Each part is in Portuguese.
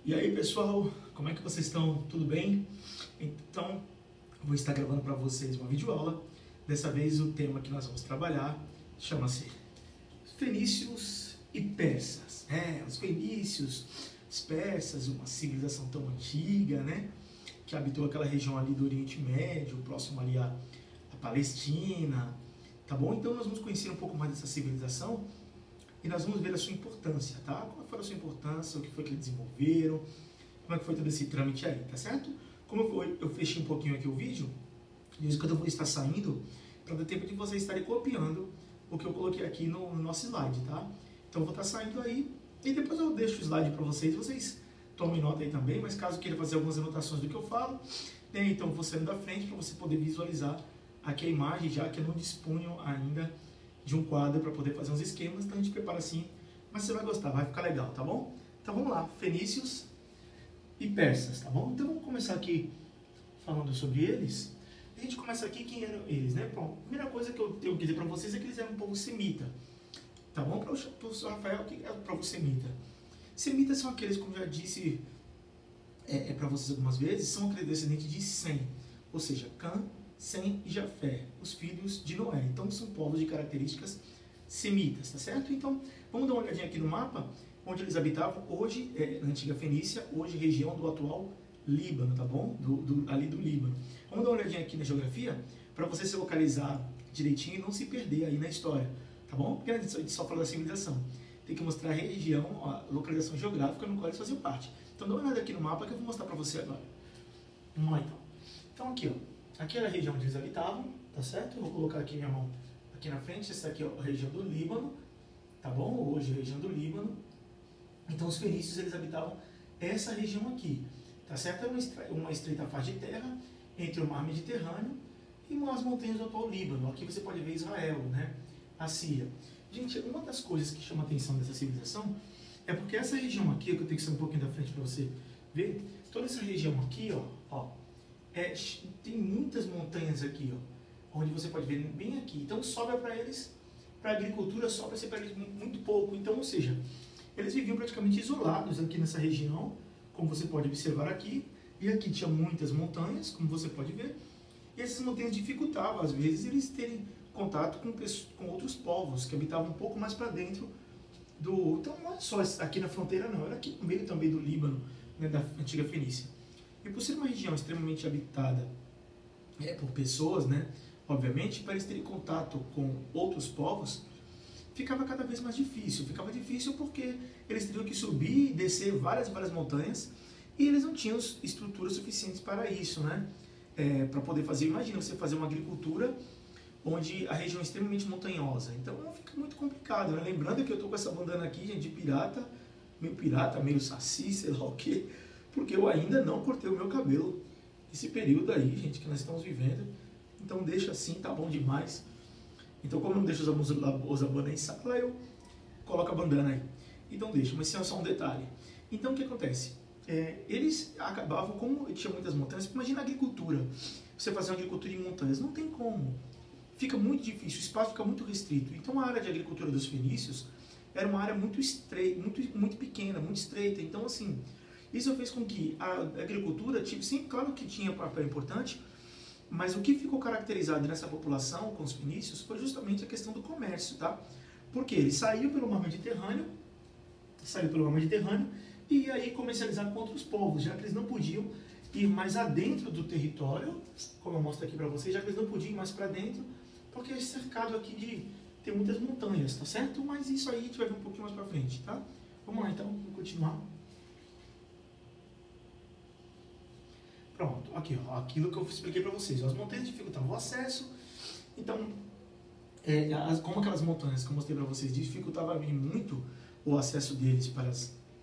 E aí pessoal, como é que vocês estão? Tudo bem? Então, vou estar gravando para vocês uma videoaula. Dessa vez o tema que nós vamos trabalhar chama-se Fenícios e Persas. Os fenícios, os persas, uma civilização tão antiga, né? Que habitou aquela região ali do Oriente Médio, próximo ali à Palestina, tá bom? Então nós vamos conhecer um pouco mais dessa civilização e nós vamos ver a sua importância, tá? Qual foi a sua importância, o que foi que eles desenvolveram, como é que foi todo esse trâmite aí, tá certo? Como eu fechei um pouquinho aqui o vídeo, de vez em quando eu vou estar saindo, para dar tempo de vocês estarem copiando o que eu coloquei aqui no nosso slide, tá? Então eu vou estar saindo aí e depois eu deixo o slide para vocês tomem nota aí também, mas caso queira fazer algumas anotações do que eu falo, né, então vou saindo da frente para você poder visualizar aqui a imagem, já que eu não disponho ainda de um quadro para poder fazer uns esquemas, então a gente prepara assim, mas você vai gostar, vai ficar legal, tá bom? Então vamos lá, fenícios e persas, tá bom? Então vamos começar aqui falando sobre eles. A gente começa aqui quem eram eles, né? Bom, a primeira coisa que eu tenho que dizer para vocês é que eles eram um povo semita, tá bom? Para o professor Rafael, o que é o povo semita? Semitas são aqueles, como já disse para vocês algumas vezes, são aqueles descendentes de Sem, ou seja, Cã, Sem e Jafé, os filhos de Noé. Então são povos de características semitas, tá certo? Então vamos dar uma olhadinha aqui no mapa, onde eles habitavam hoje, na antiga Fenícia, hoje região do atual Líbano, tá bom? Ali do Líbano. Vamos dar uma olhadinha aqui na geografia, para você se localizar direitinho e não se perder aí na história, tá bom? Porque a gente só fala da civilização. Tem que mostrar a região, a localização geográfica no qual eles faziam parte. Então dá uma olhada aqui no mapa que eu vou mostrar para você agora. Vamos lá então. Então aqui, ó. Aqui era a região onde eles habitavam, tá certo? Eu vou colocar aqui minha mão aqui na frente. Essa aqui é a região do Líbano, tá bom? Hoje a região do Líbano. Então os fenícios, eles habitavam essa região aqui, tá certo? É uma estreita faixa de terra entre o mar Mediterrâneo e as montanhas do atual Líbano. Aqui você pode ver Israel, né? A Síria. Gente, uma das coisas que chama a atenção dessa civilização é porque essa região aqui, que eu tenho que sair um pouquinho da frente para você ver, toda essa região aqui, ó, tem muitas montanhas aqui, ó, onde você pode ver bem aqui. Então sobra para eles, para a agricultura, sobra para eles muito pouco. Então, ou seja, eles viviam praticamente isolados aqui nessa região, como você pode observar aqui. E aqui tinha muitas montanhas, como você pode ver. E essas montanhas dificultavam, às vezes, eles terem contato com outros povos que habitavam um pouco mais para dentro do... Então não é só aqui na fronteira não, era aqui no meio também do Líbano, né, da antiga Fenícia. E por ser uma região extremamente habitada por pessoas, né, obviamente, para eles terem contato com outros povos, ficava cada vez mais difícil. Ficava difícil porque eles teriam que subir e descer várias montanhas e eles não tinham estruturas suficientes para isso, né, para poder fazer. Imagina você fazer uma agricultura onde a região é extremamente montanhosa, então fica muito complicado, né? Lembrando que eu estou com essa bandana aqui, gente, de pirata, meio saci, sei lá o que, porque eu ainda não cortei o meu cabelo esse período aí, gente, que nós estamos vivendo, então deixa assim, tá bom demais. Então como eu não deixo usar bandana em sala, eu coloco a bandana aí, então deixa, mas isso é só um detalhe. Então o que acontece? Eles acabavam, como tinha muitas montanhas, imagina a agricultura, você fazer uma agricultura em montanhas, não tem como. Fica muito difícil, o espaço fica muito restrito. Então a área de agricultura dos fenícios era uma área muito estreita, muito pequena, muito estreita. Então assim, isso fez com que a agricultura, sim, claro que tinha um papel importante, mas o que ficou caracterizado nessa população com os fenícios foi justamente a questão do comércio, tá? Porque eles saíam pelo mar Mediterrâneo, e aí comercializar com outros povos, já que eles não podiam ir mais adentro do território, como eu mostro aqui para vocês, já que eles não podiam ir mais para dentro, porque é cercado aqui de ter muitas montanhas, tá certo? Mas isso aí a gente vai ver um pouquinho mais para frente, tá? Vamos lá então, vamos continuar. Pronto, aqui ó, aquilo que eu expliquei para vocês, as montanhas dificultavam o acesso, então, como aquelas montanhas que eu mostrei para vocês dificultavam muito o acesso deles para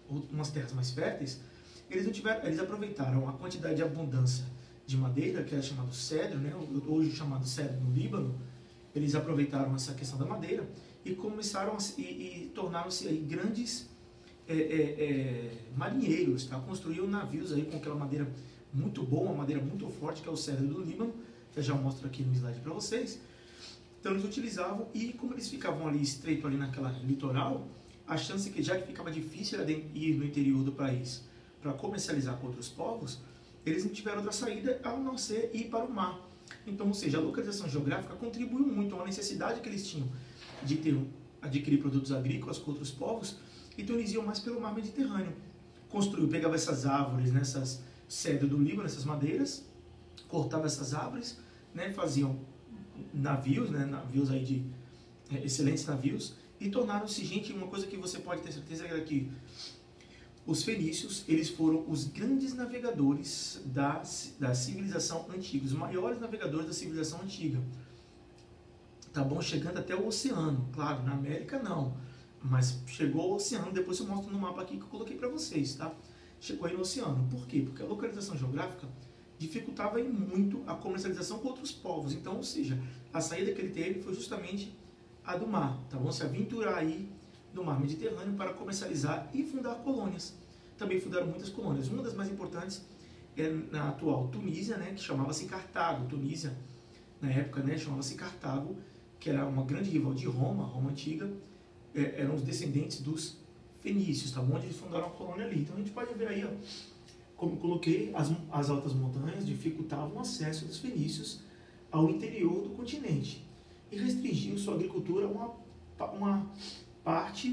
umas terras mais férteis, eles aproveitaram a quantidade de abundância de madeira, que era chamado cedro, né, hoje chamado cedro no Líbano. Eles aproveitaram essa questão da madeira e começaram e tornaram-se aí grandes marinheiros, tá? Construíam navios aí com aquela madeira muito boa, uma madeira muito forte, que é o cedro do Líbano, que eu já mostro aqui no slide para vocês. Então eles utilizavam, e como eles ficavam ali estreito ali naquela litoral, a chance que já que ficava difícil ir no interior do país para comercializar com outros povos, eles não tiveram outra saída a não ser ir para o mar. Então, ou seja, a localização geográfica contribuiu muito a uma necessidade que eles tinham de adquirir produtos agrícolas com outros povos, então eles iam mais pelo mar Mediterrâneo. Pegava essas árvores, né, essas cedro do Líbano, essas madeiras, cortava essas árvores, né, faziam navios, né, navios aí de excelentes navios, e tornaram-se, gente, uma coisa que você pode ter certeza é que os fenícios, eles foram os grandes navegadores da civilização antiga, os maiores navegadores da civilização antiga. Tá bom? Chegando até o oceano, claro, na América não, mas chegou ao oceano, depois eu mostro no mapa aqui que eu coloquei para vocês, tá? Chegou aí no oceano. Por quê? Porque a localização geográfica dificultava aí muito a comercialização com outros povos. Então, ou seja, a saída que ele teve foi justamente a do mar, tá bom? Se aventurar aí no mar Mediterrâneo para comercializar e fundar colônias. Também fundaram muitas colônias. Uma das mais importantes é na atual Tunísia, né, que chamava-se Cartago. Tunísia, na época, né, chamava-se Cartago, que era uma grande rival de Roma, Roma antiga, eram os descendentes dos fenícios, tá bom? Onde eles fundaram a colônia ali. Então a gente pode ver aí, ó, como eu coloquei, as altas montanhas dificultavam o acesso dos fenícios ao interior do continente e restringiam sua agricultura a uma parte,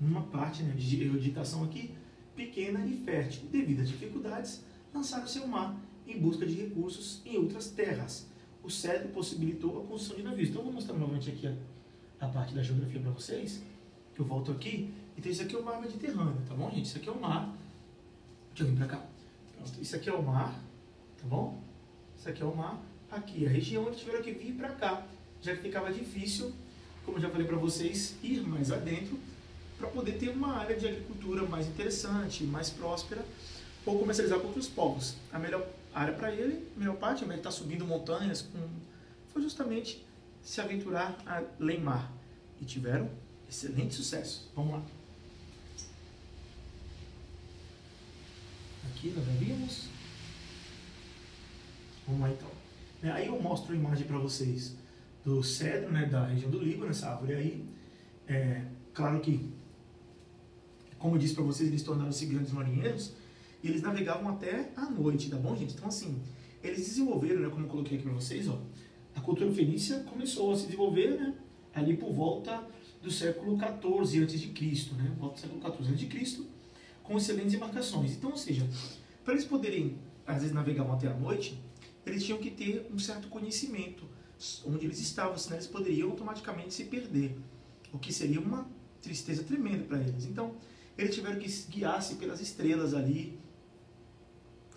né, de eruditação aqui, pequena e fértil. Devido às dificuldades, lançaram-se ao mar em busca de recursos em outras terras. O cedro possibilitou a construção de navios. Então, eu vou mostrar novamente aqui a parte da geografia para vocês. Eu volto aqui. Então, isso aqui é o mar Mediterrâneo, tá bom, gente? Isso aqui é o mar. Deixa eu vir para cá. Pronto. Isso aqui é o mar, tá bom? Isso aqui é o mar. Aqui, a região onde tiveram que vir para cá, já que ficava difícil, como eu já falei para vocês, ir mais adentro para poder ter uma área de agricultura mais interessante, mais próspera, ou comercializar com outros povos. A melhor área para ele, a melhor parte, ele está subindo montanhas, foi justamente se aventurar a mar. E tiveram excelente sucesso. Vamos lá. Aqui nós já vimos. Vamos lá então. Aí eu mostro a imagem para vocês do cedro, né, da região do Líbano, essa árvore aí. Claro que, como eu disse para vocês, eles tornaram-se grandes marinheiros e eles navegavam até à noite, tá bom, gente? Então, assim, eles desenvolveram, né, como eu coloquei aqui para vocês, ó, a cultura fenícia começou a se desenvolver, né, ali por volta do século XIV a.C., né, volta do século XIV a.C., com excelentes embarcações. Então, ou seja, para eles poderem, às vezes, navegavam até à noite, eles tinham que ter um certo conhecimento onde eles estavam, senão eles poderiam automaticamente se perder, o que seria uma tristeza tremenda para eles. Então, eles tiveram que guiar-se pelas estrelas ali,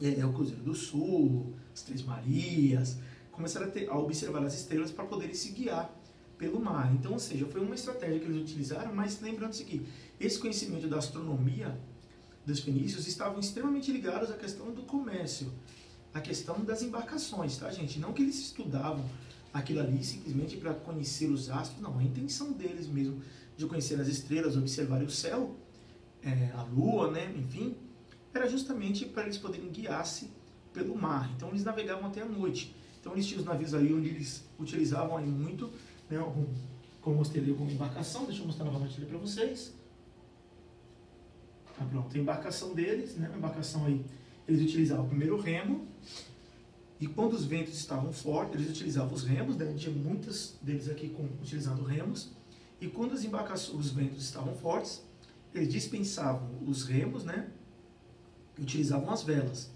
o Cruzeiro do Sul, as Três Marias, começaram a observar as estrelas para poderem se guiar pelo mar. Então, ou seja, foi uma estratégia que eles utilizaram, mas lembrando-se que esse conhecimento da astronomia dos fenícios estavam extremamente ligados à questão do comércio, à questão das embarcações, tá, gente? Não que eles estudavam aquilo ali simplesmente para conhecer os astros, não, a intenção deles mesmo de conhecer as estrelas, observar o céu, a lua, né, enfim, era justamente para eles poderem guiar-se pelo mar. Então eles navegavam até a noite. Então eles tinham os navios aí onde eles utilizavam aí muito, né, como eu mostrei ali, como embarcação. Deixa eu mostrar novamente ali para vocês. Pronto, a embarcação deles, né, a embarcação aí, eles utilizavam primeiro o remo, e quando os ventos estavam fortes, eles utilizavam os remos, né, tinha muitos deles aqui utilizando remos, e quando os ventos estavam fortes, eles dispensavam os remos, né, e utilizavam as velas,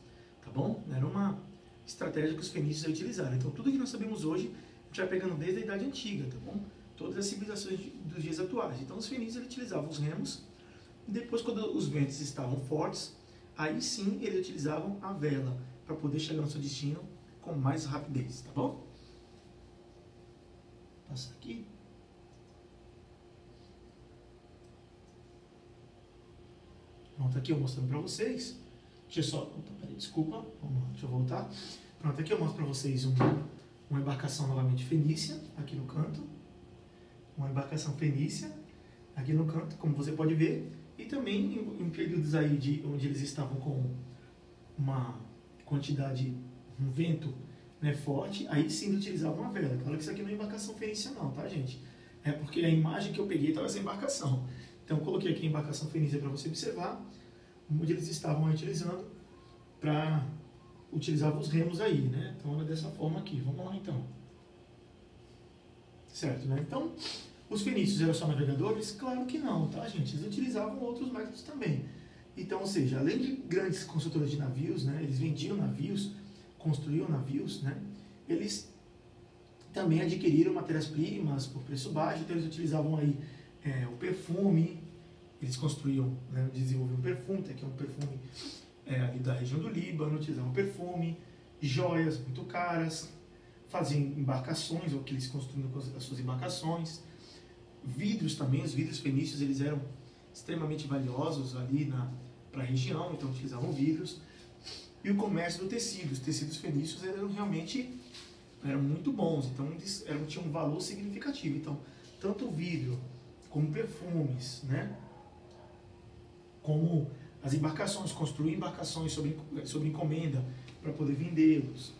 tá bom? Era uma estratégia que os fenícios utilizaram. Então, tudo que nós sabemos hoje, a gente vai pegando desde a Idade Antiga, tá bom? Todas as civilizações dos dias atuais. Então, os fenícios utilizavam os remos, e depois, quando os ventos estavam fortes, aí sim eles utilizavam a vela para poder chegar no seu destino com mais rapidez, tá bom? Passa aqui. Pronto, aqui eu mostrando para vocês. Deixa eu só... Desculpa, vamos lá, deixa eu voltar. Pronto, aqui eu mostro para vocês uma embarcação novamente fenícia, aqui no canto. Uma embarcação fenícia, aqui no canto, como você pode ver. E também em períodos aí onde eles estavam com uma quantidade, um vento, né, forte, aí sim utilizavam uma vela. Claro que isso aqui não é embarcação fenícia não, tá, gente? É porque a imagem que eu peguei estava essa embarcação. Então eu coloquei aqui a embarcação fenícia para você observar. onde eles estavam utilizando para utilizar os remos aí, né? Então era dessa forma aqui. Vamos lá então. Certo, né? Então, os fenícios eram só navegadores? Claro que não, tá, gente? Eles utilizavam outros métodos também. Então, ou seja, além de grandes construtores de navios, né? Eles vendiam navios, construíam navios, né? Eles também adquiriram matérias-primas por preço baixo, então eles utilizavam aí o perfume, eles construíam, né, desenvolviam um perfume, que é um perfume ali da região do Líbano, utilizavam perfume, joias muito caras, faziam embarcações, ou que eles construíam as suas embarcações, vidros também, os vidros fenícios eles eram extremamente valiosos ali para a região, então utilizavam vidros, e o comércio do tecido, os tecidos fenícios eram muito bons, então eles tinham um valor significativo. Então, tanto o vidro, como perfumes, né? Como as embarcações, construir embarcações sobre encomenda para poder vendê-los,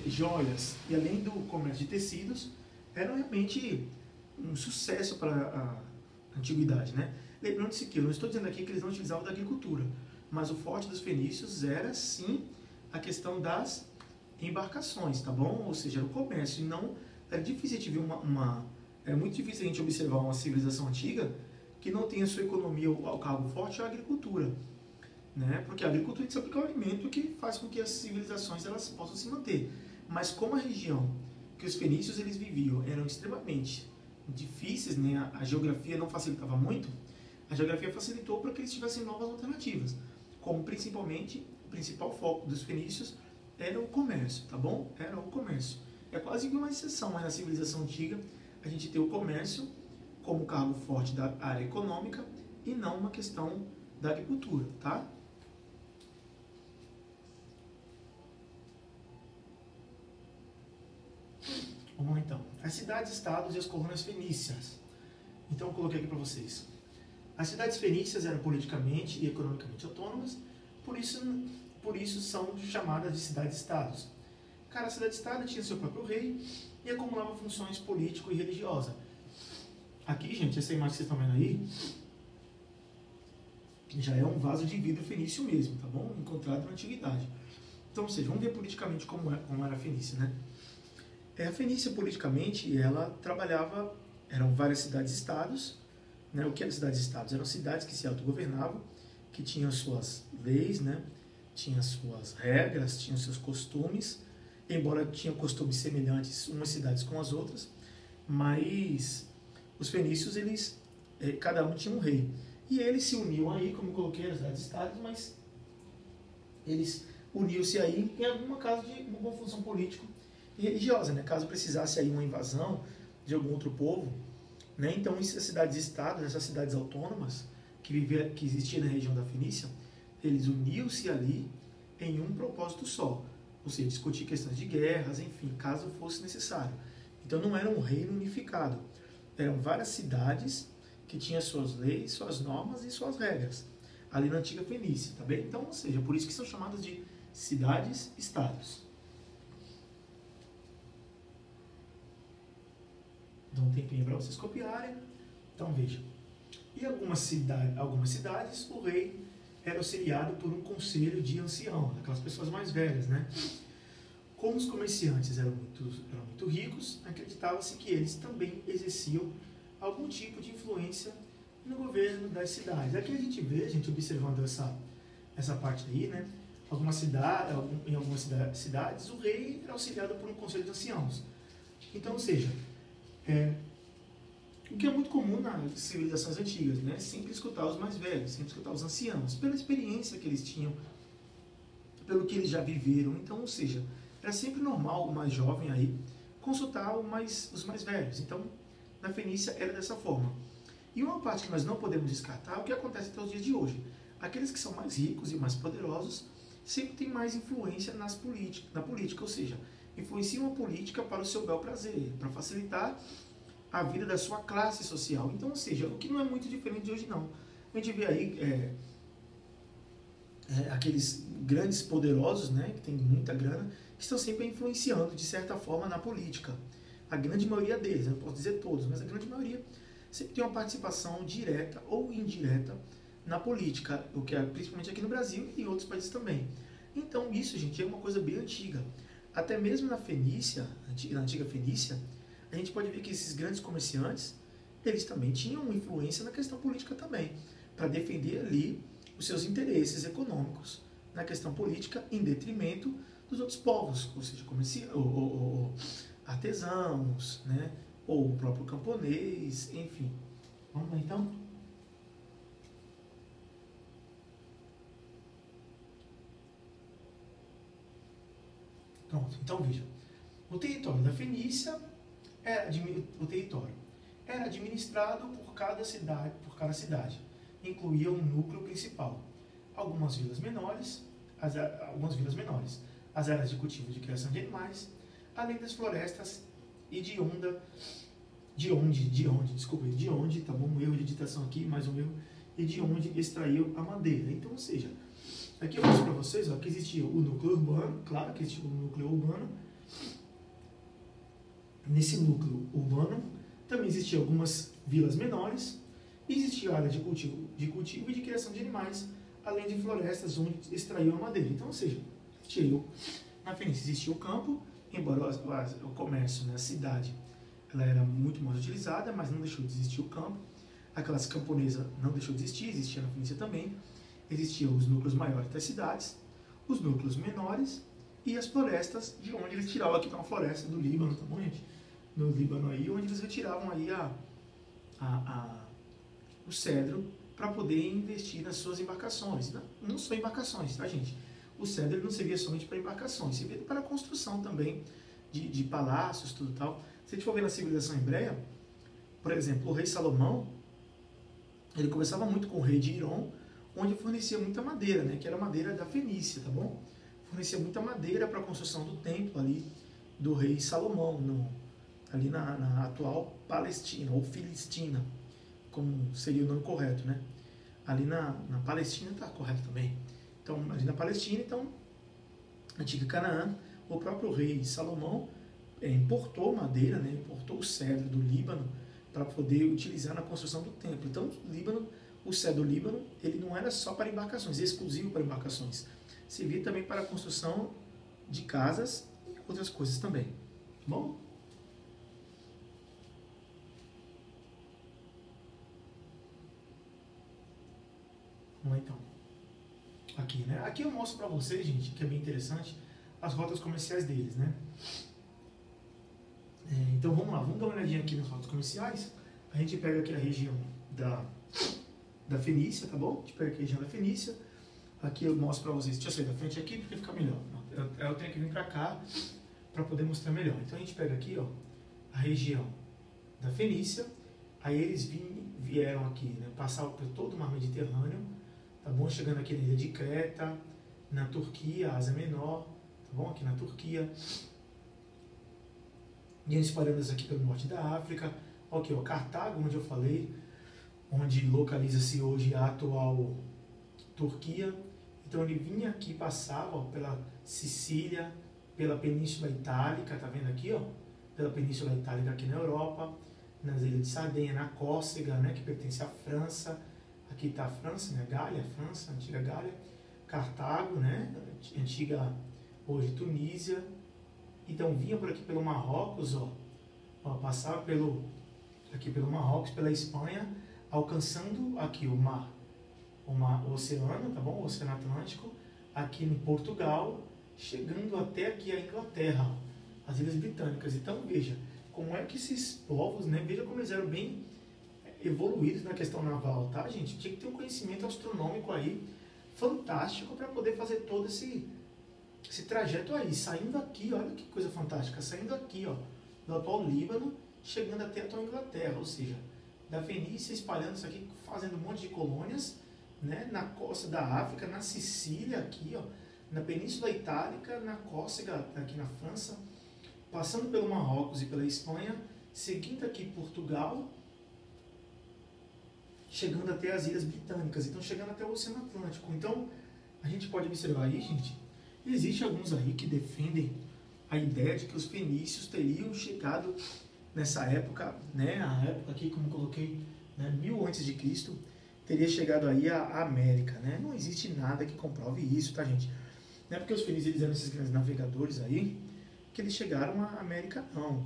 joias, e além do comércio de tecidos, eram realmente um sucesso para a antiguidade, né? Lembrando-se que eu não estou dizendo aqui que eles não utilizavam da agricultura, mas o forte dos fenícios era sim a questão das embarcações, tá bom? Ou seja, era o comércio. E não era difícil de ver é muito difícil a gente observar uma civilização antiga que não tenha sua economia ao cargo forte a agricultura, né? Porque a agricultura sabe que é o alimento que faz com que as civilizações elas possam se manter. Mas como a região que os fenícios eles viviam eram extremamente difíceis, né? A geografia não facilitava muito. A geografia facilitou para que eles tivessem novas alternativas, como principalmente o principal foco dos fenícios era o comércio, tá bom? Era o comércio. É quase que uma exceção, mas na civilização antiga a gente tem o comércio como cargo forte da área econômica e não uma questão da agricultura, tá? Vamos lá então. As cidades-estados e as colônias fenícias. Então eu coloquei aqui para vocês. As cidades fenícias eram politicamente e economicamente autônomas, por isso são chamadas de cidades-estados. Cada cidade-estado tinha seu próprio rei e acumulava funções político e religiosa. Aqui, gente, essa imagem que vocês estão vendo aí, já é um vaso de vidro fenício mesmo, tá bom? Encontrado na antiguidade. Então, ou seja, vamos ver politicamente como era a Fenícia, né? A Fenícia, politicamente, ela trabalhava, eram várias cidades-estados, né? O que eram cidades-estados? Eram cidades que se autogovernavam, que tinham suas leis, né? Tinham suas regras, tinham seus costumes, embora tinham costumes semelhantes umas cidades com as outras, mas os fenícios, cada um tinha um rei. E eles se uniam aí, como eu coloquei, as cidades-estados, mas eles uniam-se aí em alguma caso de uma função política e religiosa, né? Caso precisasse aí uma invasão de algum outro povo, né? Então essas cidades-estados, essas cidades autônomas que existiam na região da Fenícia, eles uniam-se ali em um propósito só, ou seja, discutir questões de guerras, enfim, caso fosse necessário. Então não era um reino unificado, eram várias cidades que tinham suas leis, suas normas e suas regras, ali na antiga Fenícia, tá bem? Então, ou seja, por isso que são chamadas de cidades-estados. Dá um tempinho para vocês copiarem. Então veja. Em algumas cidades, o rei era auxiliado por um conselho de ancião, aquelas pessoas mais velhas, né? Como os comerciantes eram muito ricos, acreditava-se que eles também exerciam algum tipo de influência no governo das cidades. Aqui a gente observando essa parte aí, né? Em algumas cidades, o rei era auxiliado por um conselho de anciãos. Então, ou seja, o que é muito comum nas civilizações antigas, né? Sempre escutar os mais velhos, sempre escutar os anciãos, pela experiência que eles tinham, pelo que eles já viveram. Então, ou seja, era sempre normal o mais jovem aí consultar os mais velhos. Então, na Fenícia era dessa forma. E uma parte que nós não podemos descartar é o que acontece até os dias de hoje. Aqueles que são mais ricos e mais poderosos sempre têm mais influência na política, ou seja, influenciam a política para o seu bel prazer, para facilitar a vida da sua classe social. Então, ou seja, o que não é muito diferente de hoje não. A gente vê aí aqueles grandes poderosos, né, que têm muita grana, estão sempre influenciando, de certa forma, na política. A grande maioria deles, eu não posso dizer todos, mas a grande maioria sempre tem uma participação direta ou indireta na política, o que é principalmente aqui no Brasil e em outros países também. Então isso, gente, é uma coisa bem antiga. Até mesmo na Fenícia, na antiga Fenícia, a gente pode ver que esses grandes comerciantes, eles também tinham influência na questão política também, para defender ali os seus interesses econômicos na questão política em detrimento dos outros povos, ou seja, ou artesãos, né? Ou o próprio camponês, enfim. Vamos lá então? Pronto, então veja. O território da Fenícia era administrado por cada cidade. Incluía um núcleo principal, algumas vilas menores, as áreas de cultivo e de criação de animais, além das florestas e de onde, tá bom? Um erro de digitação aqui, mais um erro, e de onde extraiu a madeira. Então, ou seja, aqui eu mostro para vocês ó, que existia o núcleo urbano, claro que existia o núcleo urbano. Nesse núcleo urbano também existiam algumas vilas menores, e existia a área de cultivo e de criação de animais, além de florestas onde extraíam a madeira. Então, ou seja, na Fenícia existia o campo, embora o comércio, né, a cidade, ela era muito mais utilizada, mas não deixou de existir o campo. A classe camponesa não deixou de existir, existia na Fenícia também. Existiam os núcleos maiores das cidades, os núcleos menores e as florestas, de onde eles tiravam, aqui está uma floresta do Líbano, tá bom, gente? No Líbano aí, onde eles retiravam aí o cedro para poder investir nas suas embarcações. Não só embarcações, tá, gente? O cedro não servia somente para embarcações, servia para a construção também de palácios, tudo tal. Se a gente for ver na civilização hebreia, por exemplo, o rei Salomão, ele conversava muito com o rei de Hirom, onde fornecia muita madeira, né, que era madeira da Fenícia, tá bom? Fornecia muita madeira para a construção do templo ali do rei Salomão, ali na atual Palestina, ou Filistina, como seria o nome correto, né? Ali na Palestina está correto também. Então, ali na Palestina, então, antiga Canaã, o próprio rei Salomão importou madeira, né? Importou o cedro do Líbano para poder utilizar na construção do templo. Então, o cedro do Líbano, ele não era só para embarcações, exclusivo para embarcações. Servia também para a construção de casas e outras coisas também. Tá bom? Vamos lá então. Aqui, né? Aqui eu mostro para vocês, gente, que é bem interessante, as rotas comerciais deles, né? Então vamos lá, vamos dar uma olhadinha aqui nas rotas comerciais. A gente pega aqui a região da Fenícia, tá bom? A gente pega aqui a região da Fenícia. Aqui eu mostro para vocês. Deixa eu sair da frente aqui porque fica melhor. Eu tenho que vir para cá para poder mostrar melhor. Então a gente pega aqui, ó, a região da Fenícia. Aí eles vieram aqui, né? Passaram por todo o mar Mediterrâneo, tá bom? Chegando aqui na ilha de Creta, na Turquia, Ásia Menor, tá bom? Aqui na Turquia. E eles espalhando aqui pelo norte da África. Ok, ó, Cartago, onde eu falei, onde localiza-se hoje a atual Turquia. Então ele vinha aqui, passava ó, pela Sicília, pela Península Itálica, tá vendo aqui, ó? Pela Península Itálica aqui na Europa, nas ilhas de Sardenha, na Córcega, né, que pertence à França. Aqui está a França, né, Gália, França, antiga Gália. Cartago, né, antiga hoje Tunísia. Então vinha por aqui pelo Marrocos, ó, passava aqui pelo Marrocos, pela Espanha, alcançando aqui o oceano, tá bom? O Oceano Atlântico, aqui em Portugal, chegando até aqui a Inglaterra, ó, as Ilhas Britânicas. Então veja como é que esses povos, né, veja como eles eram bem evoluídos na questão naval, tá, gente? Tinha que ter um conhecimento astronômico aí fantástico para poder fazer todo esse trajeto aí, saindo aqui, olha que coisa fantástica, saindo aqui, ó, do atual Líbano, chegando até a atual Inglaterra, ou seja, da Fenícia, espalhando-se aqui, fazendo um monte de colônias, né, na costa da África, na Sicília, aqui, ó, na Península Itálica, na Córcega, aqui na França, passando pelo Marrocos e pela Espanha, seguindo aqui Portugal, chegando até as Ilhas Britânicas, então chegando até o Oceano Atlântico. Então, a gente pode observar aí, gente, existem alguns aí que defendem a ideia de que os fenícios teriam chegado nessa época, né, a época aqui, como coloquei, né, 1000 a.C., teria chegado aí à América, né? Não existe nada que comprove isso, tá, gente? Não é porque os fenícios eles eram esses grandes navegadores aí que eles chegaram à América, não.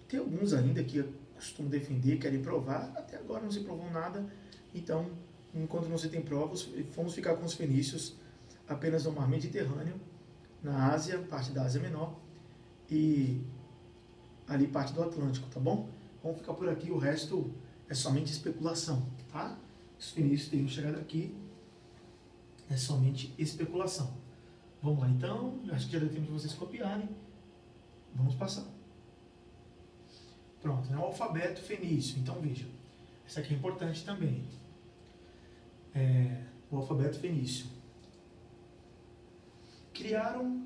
Tem alguns ainda que costumam defender, querem provar, até agora não se provou nada, então, enquanto não se tem provas, vamos ficar com os fenícios apenas no mar Mediterrâneo, na Ásia, parte da Ásia Menor, e ali parte do Atlântico, tá bom? Vamos ficar por aqui, o resto é somente especulação, tá? Os fenícios teriam chegado aqui, é somente especulação. Vamos lá então, acho que já deu tempo de vocês copiarem, vamos passar. Pronto, né? O alfabeto fenício, então veja, essa aqui é importante também. O alfabeto fenício. Criaram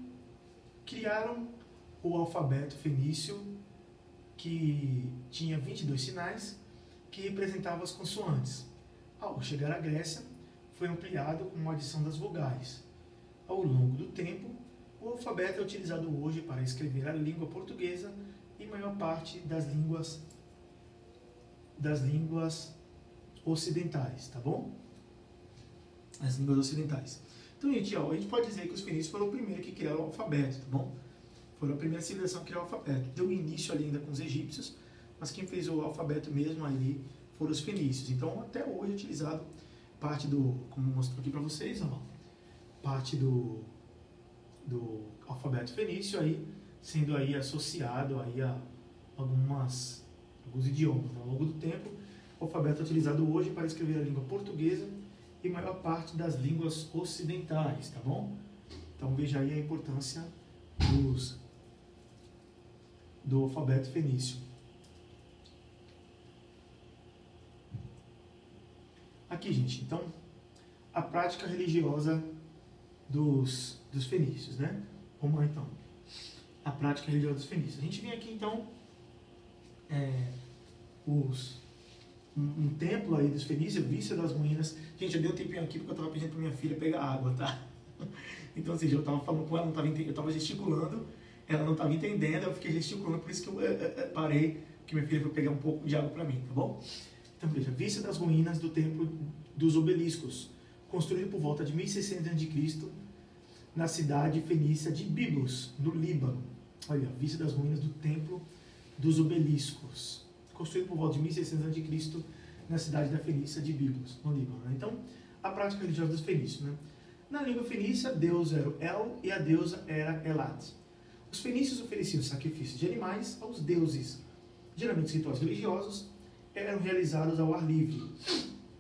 o alfabeto fenício que tinha 22 sinais que representavam as consoantes. Ao chegar à Grécia, foi ampliado com uma adição das vogais. Ao longo do tempo, o alfabeto é utilizado hoje para escrever a língua portuguesa e maior parte das línguas ocidentais, tá bom? As línguas ocidentais. Então, gente, a gente pode dizer que os fenícios foram o primeiro que criaram o alfabeto, tá bom? Foram a primeira civilização a criar o alfabeto. Deu início ali ainda com os egípcios, mas quem fez o alfabeto mesmo ali foram os fenícios. Então, até hoje é utilizado parte do, como mostrou aqui para vocês, ó, parte do alfabeto fenício aí, sendo aí associado aí a alguns idiomas. Ao longo do tempo, o alfabeto é utilizado hoje para escrever a língua portuguesa e maior parte das línguas ocidentais, tá bom? Então veja aí a importância do alfabeto fenício. Aqui, gente, então, a prática religiosa dos fenícios, né? Vamos lá, então. A prática religiosa dos fenícios. A gente vem aqui, então, um templo aí dos fenícios, Vista das Ruínas. Gente, eu dei um tempinho aqui porque eu estava pedindo para minha filha pegar água, tá? Então, ou seja, eu estava falando com ela, eu estava gesticulando, ela não estava entendendo, eu fiquei gesticulando, por isso que eu parei, que minha filha foi pegar um pouco de água para mim, tá bom? Então, veja, Vista das Ruínas do Templo dos Obeliscos, construído por volta de 1600 a.C., na cidade fenícia de Biblos, no Líbano. Olha, Vista das Ruínas do Templo dos Obeliscos, construído por volta de 1600 a.C., na cidade da Fenícia de Biblos, no Líbano. Então, a prática religiosa dos fenícios, né? Na língua fenícia, Deus era o El e a deusa era Elat. Os fenícios ofereciam sacrifícios de animais aos deuses. Geralmente, os rituais religiosos eram realizados ao ar livre,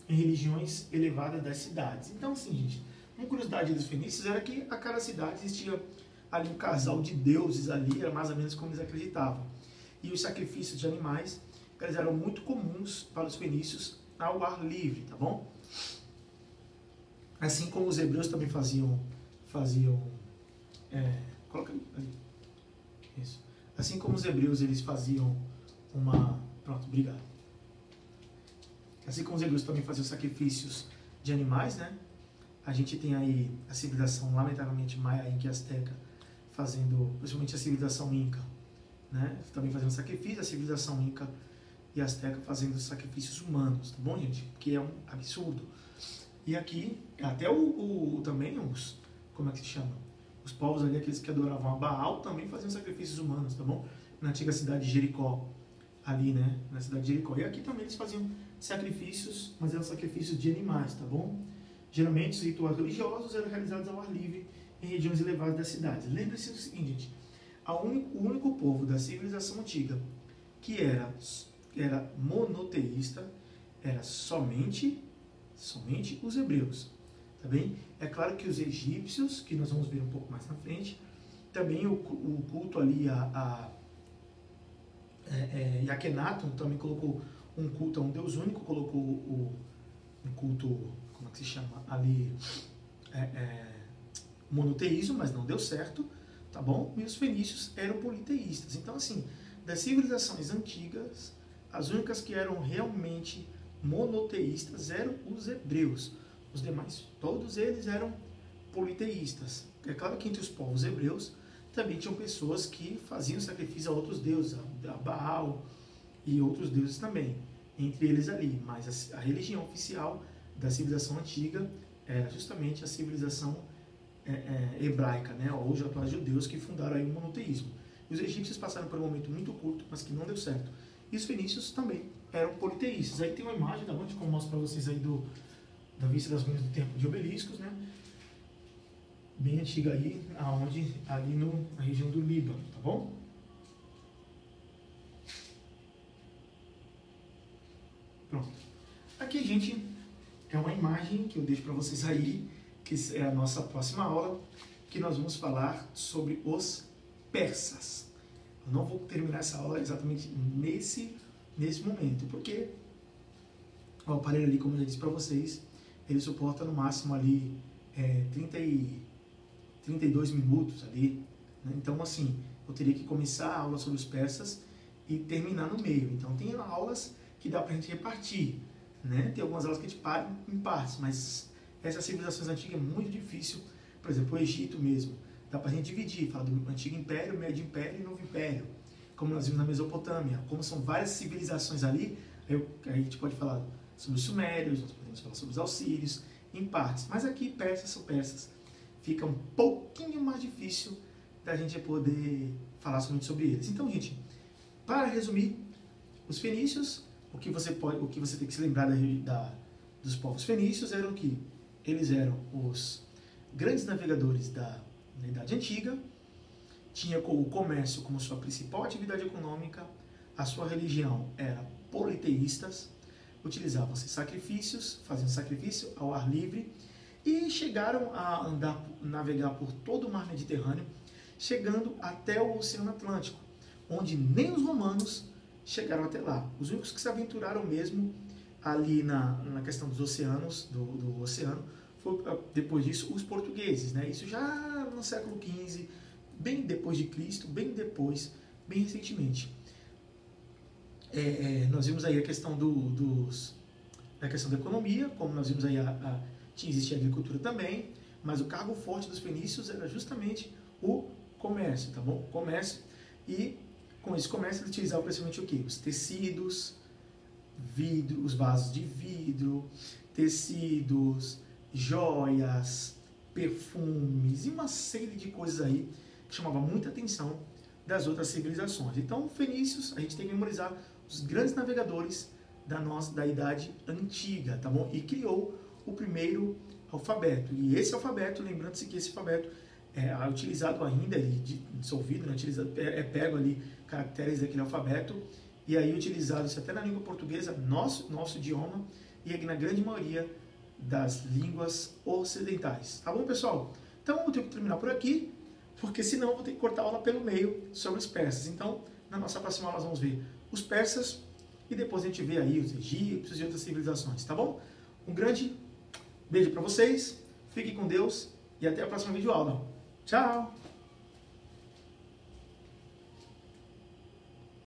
em religiões elevadas das cidades. Então, assim, gente, uma curiosidade dos fenícios era que a cada cidade existia ali um casal de deuses ali, era mais ou menos como eles acreditavam. E os sacrifícios de animais, eles eram muito comuns para os fenícios ao ar livre, tá bom? Assim como os hebreus também faziam coloca ali, isso. Assim como os hebreus eles faziam pronto, obrigado. Assim como os hebreus também faziam sacrifícios de animais, né? A gente tem aí a civilização, lamentavelmente, maia, inca e azteca, principalmente a civilização inca, né? Também fazendo sacrifício, a civilização inca e azteca fazendo sacrifícios humanos, tá bom, gente? Que é um absurdo. E aqui, até também como é que se chama? Os povos ali, aqueles que adoravam a Baal, também faziam sacrifícios humanos, tá bom? Na antiga cidade de Jericó, ali, né? Na cidade de Jericó. E aqui também eles faziam sacrifícios, mas eram sacrifícios de animais, tá bom? Geralmente, os rituais religiosos eram realizados ao ar livre em regiões elevadas das cidades. Lembre-se do seguinte, gente, o único povo da civilização antiga que era monoteísta era somente os hebreus, tá bem? É claro que os egípcios, que nós vamos ver um pouco mais na frente, também o culto ali e Akhenaton também colocou um culto a um Deus único, colocou um culto, como é que se chama, ali, monoteísmo, mas não deu certo, tá bom? E os fenícios eram politeístas. Então, assim, das civilizações antigas, as únicas que eram realmente monoteístas eram os hebreus. Os demais, todos eles eram politeístas. É claro que entre os povos hebreus também tinham pessoas que faziam sacrifício a outros deuses, a Baal e outros deuses também, entre eles ali. Mas a religião oficial da civilização antiga era justamente a civilização hebraica, né? Ou os atuais judeus que fundaram aí o monoteísmo. Os egípcios passaram por um momento muito curto, mas que não deu certo. E os fenícios também eram politeístas. Aí tem uma imagem da onde, como eu mostro para vocês aí da vista das ruínas do templo de obeliscos, né? Bem antiga aí, ali na região do Líbano, tá bom? Pronto. Aqui, gente, é uma imagem que eu deixo para vocês aí, que é a nossa próxima aula, que nós vamos falar sobre os persas. Eu não vou terminar essa aula exatamente nesse momento, porque o aparelho ali, como eu já disse para vocês, ele suporta no máximo ali 32 minutos ali, né? Então, assim, eu teria que começar a aula sobre os persas e terminar no meio. Então, tem aulas que dá pra gente repartir, né? Tem algumas aulas que a gente para em partes, mas essas civilizações antigas é muito difícil. Por exemplo, o Egito mesmo, dá pra gente dividir, falar do Antigo Império, Médio Império e Novo Império, como nós vimos na Mesopotâmia. Como são várias civilizações ali, aí a gente pode falar sobre os Sumérios, nós podemos falar sobre os Assírios, em partes. Mas aqui, persas são persas. Fica um pouquinho mais difícil da gente poder falar somente sobre eles. Então, gente, para resumir, os fenícios, o que você tem que se lembrar dos povos fenícios eram que eles eram os grandes navegadores da Idade Antiga, tinha o comércio como sua principal atividade econômica, a sua religião era politeístas, utilizavam-se sacrifícios, faziam sacrifício ao ar livre, e chegaram a navegar por todo o mar Mediterrâneo, chegando até o Oceano Atlântico, onde nem os romanos chegaram até lá. Os únicos que se aventuraram mesmo ali na questão dos oceanos, do oceano, foi, depois disso, os portugueses, né? Isso já no século XV, bem depois de Cristo, bem recentemente. Nós vimos aí a questão da questão da economia, como nós vimos aí existia a agricultura também, mas o cargo forte dos fenícios era justamente o comércio, tá bom? Comércio, e com esse comércio eles utilizavam principalmente o quê? Os tecidos, vidro, os vasos de vidro, tecidos, joias, perfumes e uma série de coisas aí que chamava muita atenção das outras civilizações. Então, fenícios, a gente tem que memorizar os grandes navegadores da Idade Antiga, tá bom? E criou o primeiro alfabeto. E esse alfabeto, lembrando-se que esse alfabeto é utilizado ainda, dissolvido, né? Pego ali caracteres daquele alfabeto e aí utilizado-se até na língua portuguesa, nosso idioma, e aqui na grande maioria das línguas ocidentais. Tá bom, pessoal? Então, eu vou ter que terminar por aqui, porque senão eu vou ter que cortar a aula pelo meio sobre os persas. Então, na nossa próxima aula nós vamos ver os persas e depois a gente vê aí os egípcios e outras civilizações, tá bom? Um grande beijo para vocês, fiquem com Deus e até a próxima videoaula. Tchau!